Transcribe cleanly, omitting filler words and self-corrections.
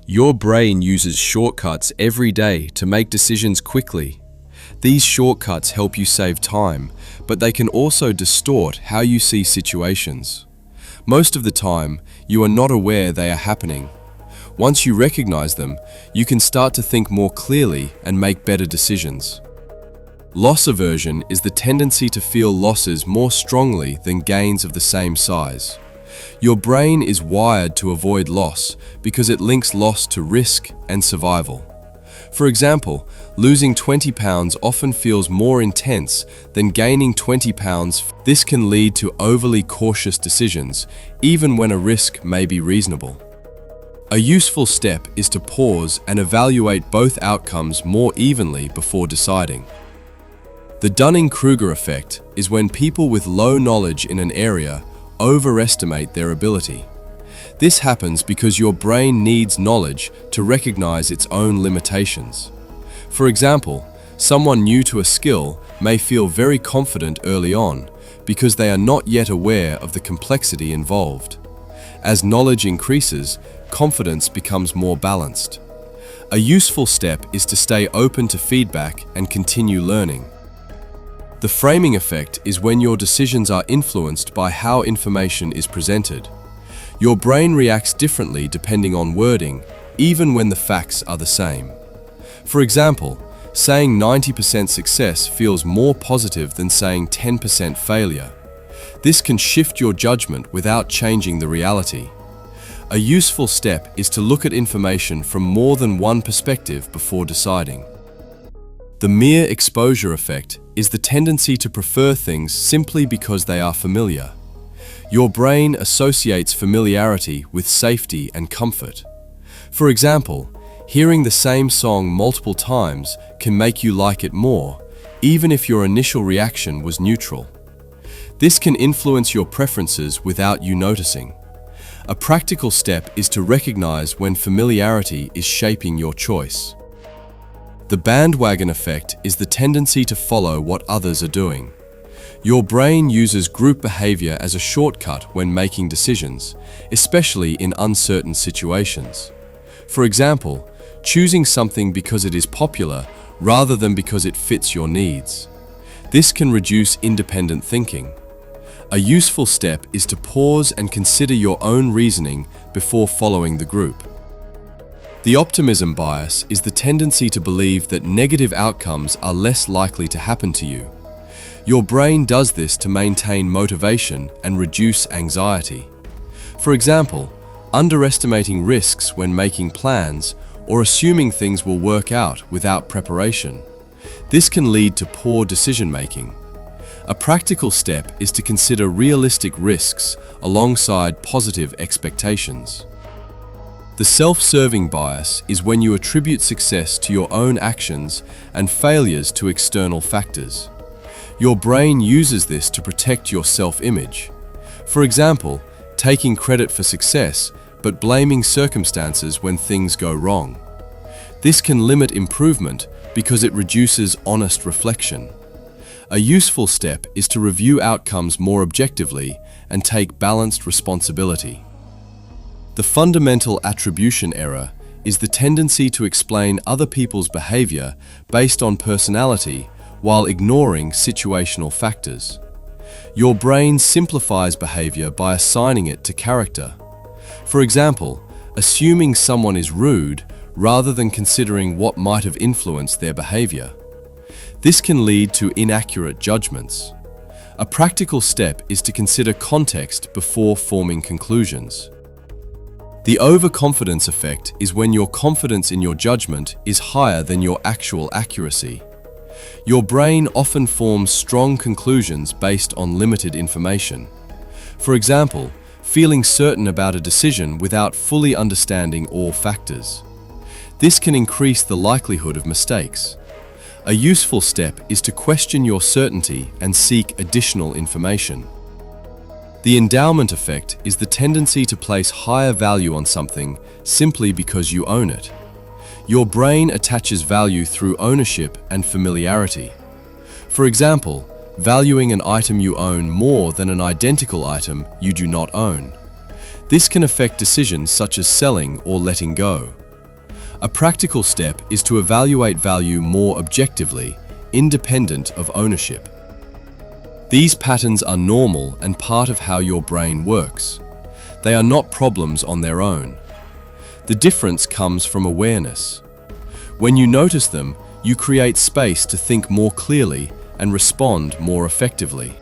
Your brain uses shortcuts every day to make decisions quickly. These shortcuts help you save time, but they can also distort how you see situations. Most of the time, you are not aware they are happening. Once you recognize them, you can start to think more clearly and make better decisions. Loss aversion is the tendency to feel losses more strongly than gains of the same size. Your brain is wired to avoid loss because it links loss to risk and survival. For example, losing 20 pounds often feels more intense than gaining 20 pounds. This can lead to overly cautious decisions, even when a risk may be reasonable. A useful step is to pause and evaluate both outcomes more evenly before deciding. The Dunning Kruger effect is when people with low knowledge in an area overestimate their ability. This happens because your brain needs knowledge to recognize its own limitations. For example, someone new to a skill may feel very confident early on because they are not yet aware of the complexity involved. As knowledge increases, confidence becomes more balanced. A useful step is to stay open to feedback and continue learning. The framing effect is when your decisions are influenced by how information is presented. Your brain reacts differently depending on wording, even when the facts are the same. For example, saying 90% success feels more positive than saying 10% failure. This can shift your judgment without changing the reality. A useful step is to look at information from more than one perspective before deciding. The mere exposure effect is the tendency to prefer things simply because they are familiar. Your brain associates familiarity with safety and comfort. For example, hearing the same song multiple times can make you like it more, even if your initial reaction was neutral. This can influence your preferences without you noticing. A practical step is to recognize when familiarity is shaping your choice. The bandwagon effect is the tendency to follow what others are doing. Your brain uses group behavior as a shortcut when making decisions, especially in uncertain situations. For example, choosing something because it is popular rather than because it fits your needs. This can reduce independent thinking. A useful step is to pause and consider your own reasoning before following the group. The optimism bias is the tendency to believe that negative outcomes are less likely to happen to you. Your brain does this to maintain motivation and reduce anxiety. For example, underestimating risks when making plans or assuming things will work out without preparation. This can lead to poor decision-making. A practical step is to consider realistic risks alongside positive expectations. The self-serving bias is when you attribute success to your own actions and failures to external factors. Your brain uses this to protect your self-image. For example, taking credit for success but blaming circumstances when things go wrong. This can limit improvement because it reduces honest reflection. A useful step is to review outcomes more objectively and take balanced responsibility. The fundamental attribution error is the tendency to explain other people's behavior based on personality while ignoring situational factors. Your brain simplifies behavior by assigning it to character. For example, assuming someone is rude rather than considering what might have influenced their behavior. This can lead to inaccurate judgments. A practical step is to consider context before forming conclusions. The overconfidence effect is when your confidence in your judgment is higher than your actual accuracy. Your brain often forms strong conclusions based on limited information. For example, feeling certain about a decision without fully understanding all factors. This can increase the likelihood of mistakes. A useful step is to question your certainty and seek additional information. The endowment effect is the tendency to place higher value on something simply because you own it. Your brain attaches value through ownership and familiarity. For example, valuing an item you own more than an identical item you do not own. This can affect decisions such as selling or letting go. A practical step is to evaluate value more objectively, independent of ownership. These patterns are normal and part of how your brain works. They are not problems on their own. The difference comes from awareness. When you notice them, you create space to think more clearly and respond more effectively.